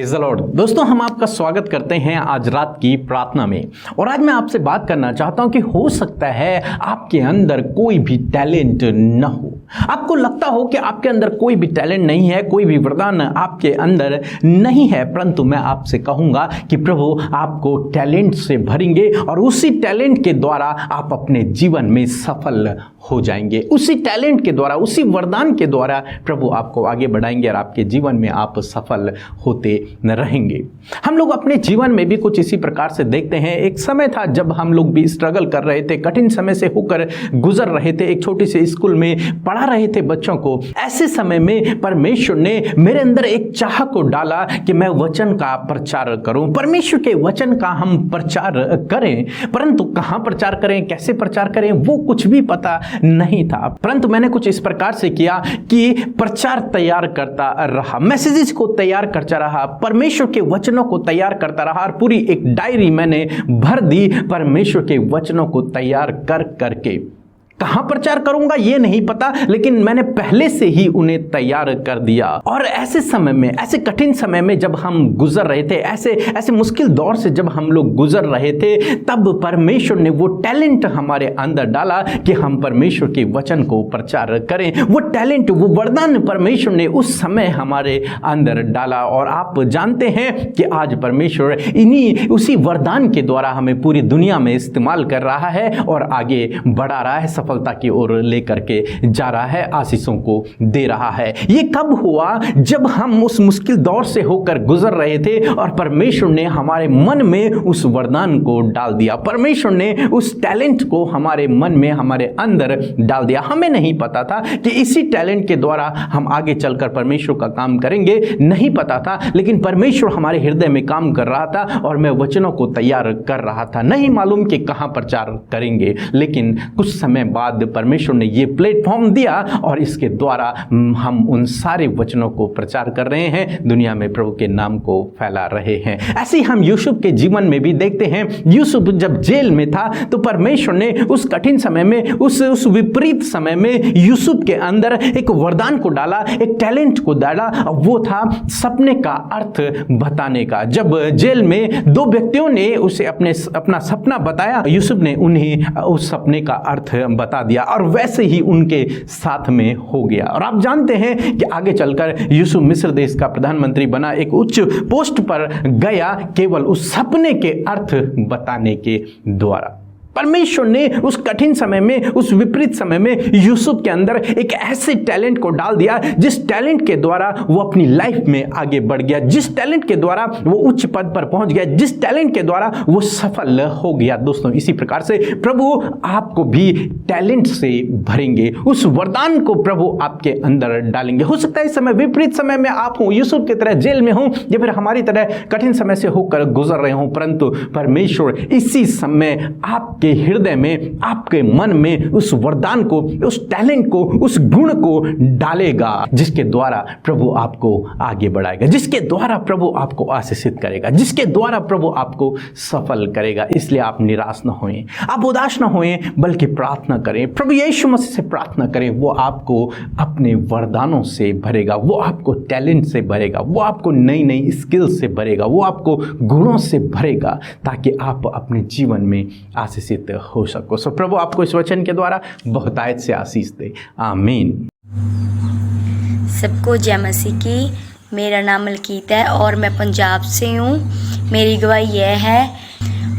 Praise the Lord. दोस्तों, हम आपका स्वागत करते हैं आज रात की प्रार्थना में। और आज मैं आपसे बात करना चाहता हूं कि हो सकता है आपके अंदर कोई भी टैलेंट न हो। आपको लगता हो कि आपके अंदर कोई भी टैलेंट नहीं है, कोई भी वरदान आपके अंदर नहीं है, परंतु मैं आपसे कहूंगा कि प्रभु आपको टैलेंट से भरेंगे और उसी टैलेंट के द्वारा आप अपने जीवन में सफल हो जाएंगे। उसी टैलेंट के द्वारा, उसी वरदान के द्वारा प्रभु आपको आगे बढ़ाएंगे और आपके जीवन में आप सफल होते रहेंगे। हम लोग अपने जीवन में भी कुछ इसी प्रकार से देखते हैं। एक समय था जब हम लोग भी स्ट्रगल कर रहे थे, कठिन समय से होकर गुजर रहे थे, एक छोटी सी स्कूल में पढ़ा रहे थे बच्चों को। ऐसे समय में परमेश्वर ने मेरे अंदर एक चाह को डाला कि मैं वचन का प्रचार करूं, परमेश्वर के वचन का हम प्रचार करें। परंतु कहां प्रचार करें, कैसे प्रचार करें, वो कुछ भी पता नहीं था। परंतु मैंने कुछ इस प्रकार से किया कि प्रचार तैयार करता रहा, मैसेजेस को तैयार करता रहा, परमेश्वर के वचनों को तैयार करता रहा और पूरी एक डायरी मैंने भर दी परमेश्वर के वचनों को तैयार कर करके। कहां प्रचार करूंगा ये नहीं पता, लेकिन मैंने पहले से ही उन्हें तैयार कर दिया। और ऐसे समय में, ऐसे कठिन समय में जब हम गुजर रहे थे, ऐसे मुश्किल दौर से जब हम लोग गुजर रहे थे, तब परमेश्वर ने वो टैलेंट हमारे अंदर डाला कि हम परमेश्वर के वचन को प्रचार करें। वो टैलेंट, वो वरदान परमेश्वर ने उस समय हमारे अंदर डाला। और आप जानते हैं कि आज परमेश्वर इन्हीं उसी वरदान के द्वारा हमें पूरी दुनिया में इस्तेमाल कर रहा है और आगे बढ़ा रहा है, सफलता की ओर लेकर के जा रहा है, आशीषों को दे रहा है। ये कब हुआ? जब हम उस मुश्किल दौर से होकर गुजर रहे थे और परमेश्वर ने हमारे मन में उस वरदान को डाल दिया, परमेश्वर ने उस टैलेंट को हमारे मन में, हमारे अंदर डाल दिया। हमें नहीं पता था कि इसी टैलेंट के द्वारा हम आगे चलकर परमेश्वर का काम करेंगे, नहीं पता था, लेकिन परमेश्वर हमारे हृदय में काम कर रहा था और मैं वचनों को तैयार कर रहा था। नहीं मालूम कि कहां प्रचार करेंगे, लेकिन कुछ समय बाद परमेश्वर ने ये प्लेटफॉर्म दिया और इसके द्वारा हम उन सारे वचनों को प्रचार कर रहे हैं, दुनिया में प्रभु के नाम को फैला रहे हैं। ऐसे ही हम यूसुफ के जीवन में भी देखते हैं। यूसुफ जब जेल में था तो परमेश्वर ने उस कठिन समय में, उस विपरीत समय में यूसुफ के अंदर एक वरदान को डाला, एक टैलेंट को डाला, वो था सपने का अर्थ बताने का। जब जेल में दो व्यक्तियों ने उसे अपना सपना बताया, यूसुफ ने उन्हें उस सपने का अर्थ बता दिया और वैसे ही उनके साथ में हो गया। और आप जानते हैं कि आगे चलकर यूसुफ मिस्र देश का प्रधानमंत्री बना, एक उच्च पोस्ट पर गया, केवल उस सपने के अर्थ बताने के द्वारा। परमेश्वर ने उस कठिन समय में, उस विपरीत समय में यूसुफ के अंदर एक ऐसे टैलेंट को डाल दिया जिस टैलेंट के द्वारा वो अपनी लाइफ में आगे बढ़ गया, जिस टैलेंट के द्वारा वो उच्च पद पर पहुंच गया, जिस टैलेंट के द्वारा वो सफल हो गया। दोस्तों, इसी प्रकार से प्रभु आपको भी टैलेंट से भरेंगे, उस वरदान को प्रभु आपके अंदर डालेंगे। हो सकता है इस समय विपरीत समय में आप हो, यूसुफ की तरह जेल में हो या फिर हमारी तरह कठिन समय से होकर गुजर रहे हो, परंतु परमेश्वर इसी समय आपके हृदय में, आपके मन में उस वरदान को, उस टैलेंट को, उस गुण को डालेगा, जिसके द्वारा प्रभु आपको आगे बढ़ाएगा, जिसके द्वारा प्रभु आपको आशीषित करेगा, जिसके द्वारा प्रभु आपको सफल करेगा। इसलिए आप निराश न होएं, आप उदास न होएं, बल्कि प्रार्थना करें, प्रभु यीशु मसीह से प्रार्थना करें। वो आपको अपने वरदानों से भरेगा, वो आपको टैलेंट से भरेगा, वो आपको नई नई स्किल से भरेगा, वो आपको गुणों से भरेगा, ताकि आप अपने जीवन में आशीषित हो सको। सो प्रभु आपको इस वचन के द्वारा बहुतायत से आशीष दे। आमीन। सबको जय मसीह की। मेरा नाम मलकीत है और मैं पंजाब से हूँ। मेरी गवाही यह है,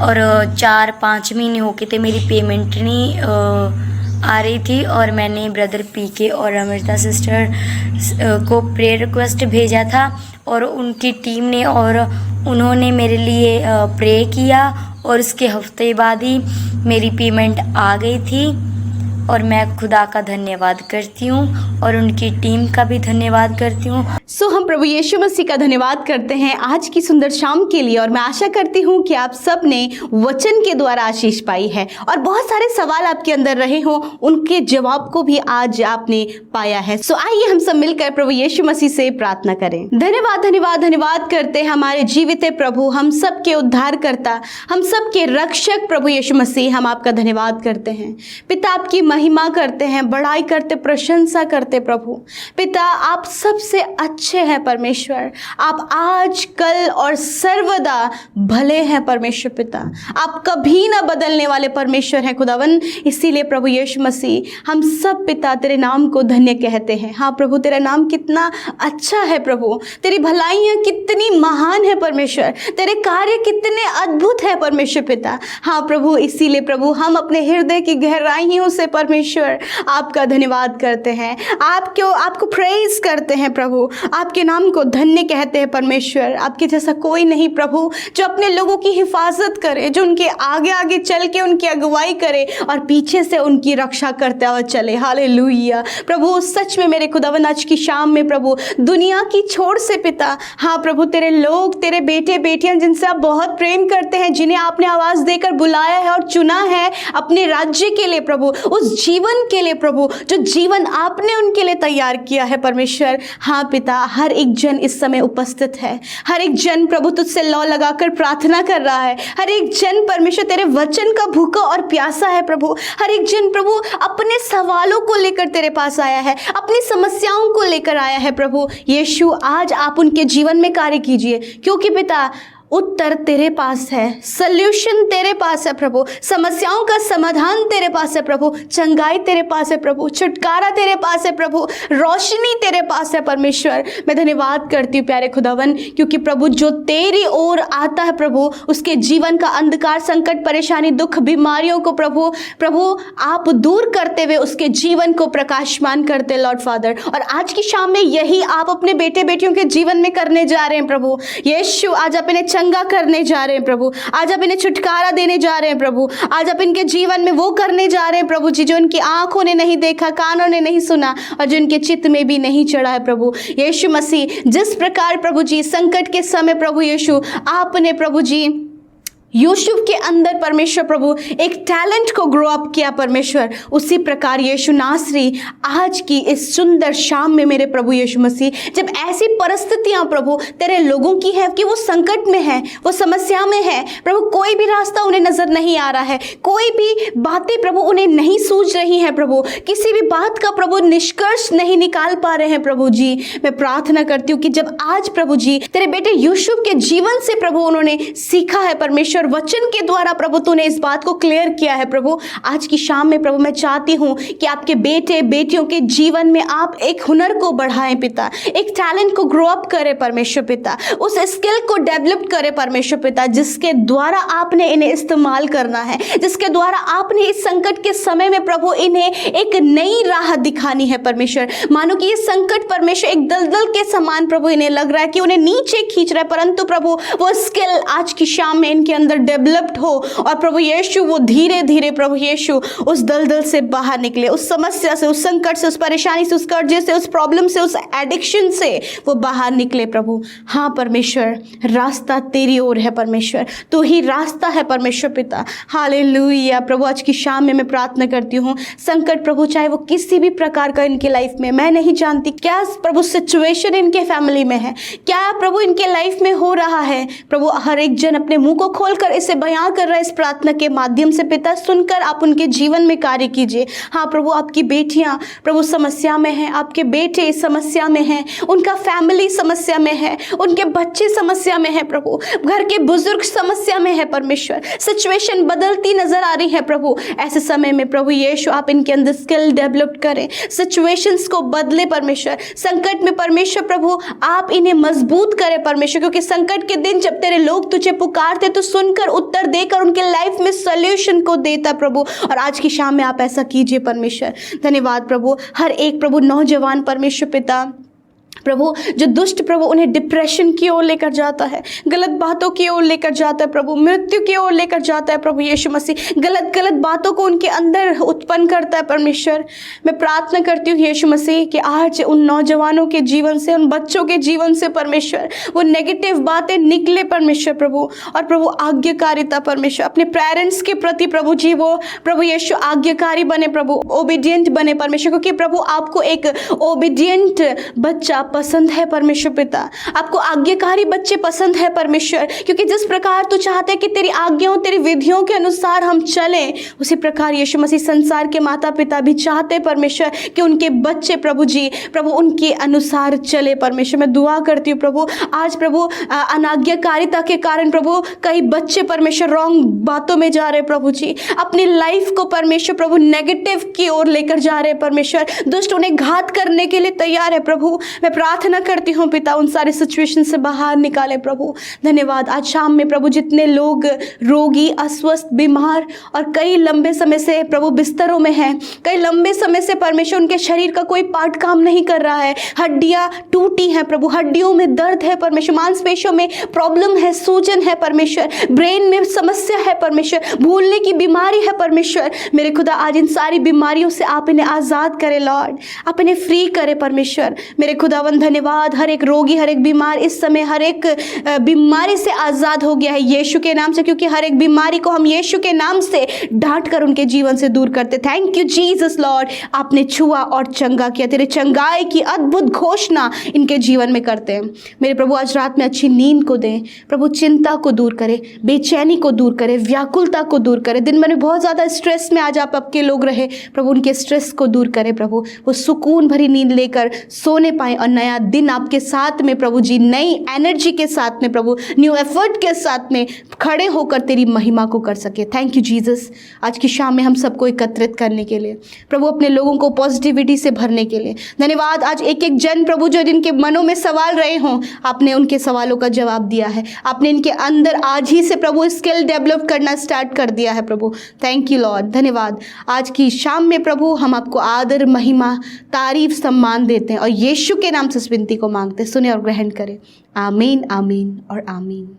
और 4-5 महीने हो गए थे मेरी पेमेंट नहीं आ रही थी, और मैंने ब्रदर पीके और अमृता सिस्टर को प्रेयर रिक्वेस्ट भेजा था और उनकी टीम ने, और उन्होंने मेरे लिए प्रे किया और उसके हफ्ते बाद ही मेरी पेमेंट आ गई थी। और मैं खुदा का धन्यवाद करती हूँ और उनकी टीम का भी धन्यवाद करती हूँ। हम प्रभु यीशु मसीह का धन्यवाद करते हैं आज की सुंदर शाम के लिए, और मैं आशा करती हूँ कि आप सब ने वचन के द्वारा आशीष पाई है और बहुत सारे सवाल आपके अंदर रहे हों, उनके जवाब को भी आज आपने पाया है। आइए हम सब मिलकर प्रभु यीशु मसीह से प्रार्थना करें। धन्यवाद धन्यवाद धन्यवाद करते हैं हमारे जीवित प्रभु, हम सब के उद्धारकर्ता, हम सब के रक्षक प्रभु यीशु मसीह, हम आपका धन्यवाद करते हैं। पिता, आपकी महिमा करते हैं, बड़ाई करते, प्रशंसा करते प्रभु। पिता आप सबसे अच्छे हैं परमेश्वर, आप आज कल और सर्वदा भले हैं परमेश्वर पिता, आप कभी ना बदलने वाले परमेश्वर हैं खुदावन। इसीलिए प्रभु यीशु मसीह हम सब पिता तेरे नाम को धन्य कहते हैं। हाँ प्रभु, तेरा नाम कितना अच्छा है प्रभु, तेरी भलाइयाँ कितनी महान है परमेश्वर, तेरे कार्य कितने अद्भुत है परमेश्वर पिता। हाँ प्रभु, इसीलिए प्रभु हम अपने हृदय की गहराइयों से परमेश्वर आपका धन्यवाद करते हैं, आपको प्रेज करते हैं प्रभु, आपके नाम को धन्य कहते हैं परमेश्वर। आपके जैसा कोई नहीं प्रभु, जो अपने लोगों की हिफाजत करे, जो उनके आगे आगे चल के उनकी अगुवाई करे और पीछे से उनकी रक्षा करते हुए चले। हालेलुया प्रभु, सच में मेरे खुदावन आज की शाम में प्रभु दुनिया की छोर से पिता, हाँ प्रभु तेरे लोग, तेरे बेटे बेटियां जिनसे आप बहुत प्रेम करते हैं, जिन्हें आपने आवाज़ देकर बुलाया है और चुना है अपने राज्य के लिए प्रभु, उस जीवन के लिए प्रभु जो जीवन आपने उनके लिए तैयार किया है परमेश्वर। हाँ पिता, हर एक जन इस समय उपस्थित है, हर एक जन प्रभु तुझसे लौ लगाकर प्रार्थना कर रहा है, हर एक जन परमेश्वर तेरे वचन का भूखा और प्यासा है प्रभु, हर एक जन प्रभु अपने सवालों को लेकर तेरे पास आया है, अपनी समस्याओं को लेकर आया है प्रभु यीशु। आज आप उनके जीवन में कार्य कीजिए, क्योंकि पिता उत्तर तेरे पास है, सल्यूशन तेरे पास है प्रभु, समस्याओं का समाधान तेरे पास है प्रभु, चंगाई तेरे पास है प्रभु, छुटकारा तेरे पास है प्रभु, रोशनी तेरे पास है परमेश्वर। मैं धन्यवाद करती हूँ प्यारे खुदावन, क्योंकि प्रभु जो तेरी ओर आता है प्रभु उसके जीवन का अंधकार, संकट, परेशानी, दुख, बीमारियों को प्रभु आप दूर करते हुए उसके जीवन को प्रकाशमान करते लॉर्ड फादर। और आज की शाम में यही आप अपने बेटे बेटियों के जीवन में करने जा रहे हैं प्रभु यीशु। आज आप इन्हें चंगा करने जा रहे हैं प्रभु, आज आप इन्हें छुटकारा देने जा रहे हैं प्रभु, आज आप इनके जीवन में वो करने जा रहे हैं प्रभु जी जो इनकी आंखों ने नहीं देखा, कानों ने नहीं सुना और जो इनके चित्त में भी नहीं चढ़ा है प्रभु यीशु मसीह। जिस प्रकार प्रभु जी संकट के समय प्रभु यीशु आपने प्रभु जी यूसुफ के अंदर परमेश्वर प्रभु एक टैलेंट को ग्रो अप किया परमेश्वर, उसी प्रकार यीशु नासरी आज की इस सुंदर शाम में मेरे प्रभु यीशु मसीह, जब ऐसी परिस्थितियां प्रभु तेरे लोगों की है कि वो संकट में है, वो समस्या में है प्रभु, कोई भी रास्ता उन्हें नजर नहीं आ रहा है, कोई भी बातें प्रभु उन्हें नहीं सूझ रही हैं प्रभु, किसी भी बात का प्रभु निष्कर्ष नहीं निकाल पा रहे हैं प्रभु जी। मैं प्रार्थना करती हूँ कि जब आज प्रभु जी तेरे बेटे यूसुफ के जीवन से प्रभु उन्होंने सीखा है परमेश्वर, वचन के द्वारा प्रभु तूने इस बात को क्लियर किया है प्रभु, आज की शाम में प्रभु मैं चाहती हूँ कि आपके बेटे बेटियों के जीवन में आप एक हुनर को बढ़ाएं पिता, एक टैलेंट को ग्रो अप करें परमेश्वर पिता, उस स्किल को डेवलप करें परमेश्वर पिता जिसके द्वारा आपने इन्हें इस्तेमाल करना है, जिसके द्वारा आपने इस संकट के समय में प्रभु इन्हें एक नई राह दिखानी है परमेश्वर। मानो कि ये संकट परमेश्वर एक दलदल के समान प्रभु इन्हें लग रहा है कि उन्हें नीचे खींच रहा है, परंतु प्रभु वो स्किल आज की शाम में इनके अंदर डेवलप्ड हो और प्रभु यीशु वो धीरे धीरे प्रभु यीशु उस दलदल से बाहर निकले, उस समस्या से, उस संकट से, उस परेशानी से, उस कर्जे से, उस प्रॉब्लम से, उस एडिक्शन से वो बाहर निकले प्रभु। हाँ परमेश्वर, रास्ता तेरी ओर है परमेश्वर, तू ही रास्ता है परमेश्वर पिता। हालेलुया प्रभु, आज की शाम में मैं प्रार्थना करती हूँ संकट प्रभु चाहे वो किसी भी प्रकार का इनके लाइफ में, मैं नहीं जानती क्या प्रभु सिचुएशन इनके फैमिली में है, क्या प्रभु इनके लाइफ में हो रहा है प्रभु, हर एक जन अपने मुंह को खोलकर इसे बयां कर रहा है इस प्रार्थना के माध्यम से पिता, सुनकर आप उनके जीवन में कार्य कीजिए। हाँ प्रभु, आपकी बेटियां प्रभु समस्या में हैं, आपके बेटे समस्या में हैं, उनका फैमिली समस्या में है, उनके बच्चे समस्या में है प्रभु, घर के बुजुर्ग समस्या में है परमेश्वर, सिचुएशन बदलती नजर आ रही है प्रभु। ऐसे समय में प्रभु यीशु आप इनके अंदर स्किल डेवलप करें, सिचुएशंस को बदले परमेश्वर, संकट में परमेश्वर प्रभु आप इन्हें मजबूत करें परमेश्वर, क्योंकि संकट के दिन जब तेरे लोग तुझे पुकारते तो सुनकर उत्तर देकर उनके लाइफ में सॉल्यूशन को देता प्रभु। और आज की शाम में आप ऐसा कीजिए परमेश्वर। धन्यवाद प्रभु, हर एक प्रभु नौजवान परमेश्वर पिता प्रभु जो दुष्ट प्रभु उन्हें डिप्रेशन की ओर लेकर जाता है, गलत बातों की ओर लेकर जाता है प्रभु, मृत्यु की ओर लेकर जाता है प्रभु यीशु मसीह, गलत बातों को उनके अंदर उत्पन्न करता है परमेश्वर। मैं प्रार्थना करती हूँ यीशु मसीह कि आज उन नौजवानों के जीवन से, उन बच्चों के जीवन से परमेश्वर वो नेगेटिव बातें निकले परमेश्वर प्रभु, और प्रभु आज्ञाकारिता परमेश्वर अपने पेरेंट्स के प्रति प्रभु जी वो प्रभु यीशु आज्ञाकारी बने प्रभु, ओबीडियंट बने परमेश्वर, क्योंकि प्रभु आपको एक ओबीडियंट बच्चा पसंद है परमेश्वर पिता। आपको आज्ञाकारी बच्चे पसंद है परमेश्वर, क्योंकि जिस प्रकार तू चाहते हैं कि तेरी आज्ञाओं तेरी विधियों के अनुसार हम चलें, उसी प्रकार यीशु मसीह संसार के माता पिता भी चाहते हैं परमेश्वर कि उनके बच्चे प्रभु जी प्रभु उनके अनुसार चले। परमेश्वर मैं दुआ करती हूँ प्रभु, आज प्रभु अनाज्ञाकारिता के कारण प्रभु कई बच्चे परमेश्वर रॉन्ग बातों में जा रहे प्रभु जी, अपनी लाइफ को परमेश्वर प्रभु नेगेटिव की ओर लेकर जा रहे परमेश्वर, दुष्ट उन्हें घात करने के लिए तैयार है प्रभु। मैं प्रार्थना करती हूँ पिता उन सारे सिचुएशन से बाहर निकाले प्रभु। धन्यवाद। आज शाम में प्रभु जितने लोग रोगी, अस्वस्थ, बीमार और कई लंबे समय से प्रभु बिस्तरों में हैं, कई लंबे समय से परमेश्वर उनके शरीर का कोई पार्ट काम नहीं कर रहा है, हड्डियाँ टूटी हैं प्रभु, हड्डियों में दर्द है परमेश्वर, मांसपेशियों में प्रॉब्लम है, सूजन है परमेश्वर, ब्रेन में समस्या है परमेश्वर, भूलने की बीमारी है परमेश्वर। मेरे खुदा आज इन सारी बीमारियों से आप इन्हें आज़ाद करें लॉर्ड, आप इन्हें फ्री करें परमेश्वर। मेरे खुदावन धन्यवाद। हर एक रोगी, हर एक बीमार इस समय हर एक बीमारी से आज़ाद हो गया है यीशु के नाम से, क्योंकि हर एक बीमारी को हम यीशु के नाम से डांट कर उनके जीवन से दूर करते। थैंक यू जीसस लॉर्ड, आपने छुआ और चंगा किया, तेरे चंगाई की अद्भुत घोषणा इनके जीवन में करते हैं। मेरे प्रभु आज रात में अच्छी नींद को दें प्रभु, चिंता को दूर करें, बेचैनी को दूर करें, व्याकुलता को दूर करें। दिन भर में बहुत ज़्यादा स्ट्रेस में आज आप आपके लोग रहे प्रभु, उनके स्ट्रेस को दूर करें प्रभु, वो सुकून भरी नींद लेकर सोने पाए और नया दिन आपके साथ में प्रभु जी, नई एनर्जी के साथ में प्रभु, न्यू एफर्ट के साथ में खड़े होकर तेरी महिमा को कर सके। Thank you Jesus. आज की शाम में हम सबको एकत्रित करने के लिए प्रभु, अपने लोगों को पॉजिटिविटी से भरने के लिए धन्यवाद। आज एक एक जन प्रभु जो जिनके मनों में सवाल रहे हों, आपने उनके सवालों का जवाब दिया है, आपने इनके अंदर आज ही से प्रभु स्किल डेवलप करना स्टार्ट कर दिया है प्रभु। थैंक यू लॉर्ड, धन्यवाद। आज की शाम में प्रभु हम आपको आदर, महिमा, तारीफ, सम्मान देते हैं और यीशु के नाम से इस विनती को मांगते, सुने और ग्रहण करें। आमीन, आमीन और आमीन।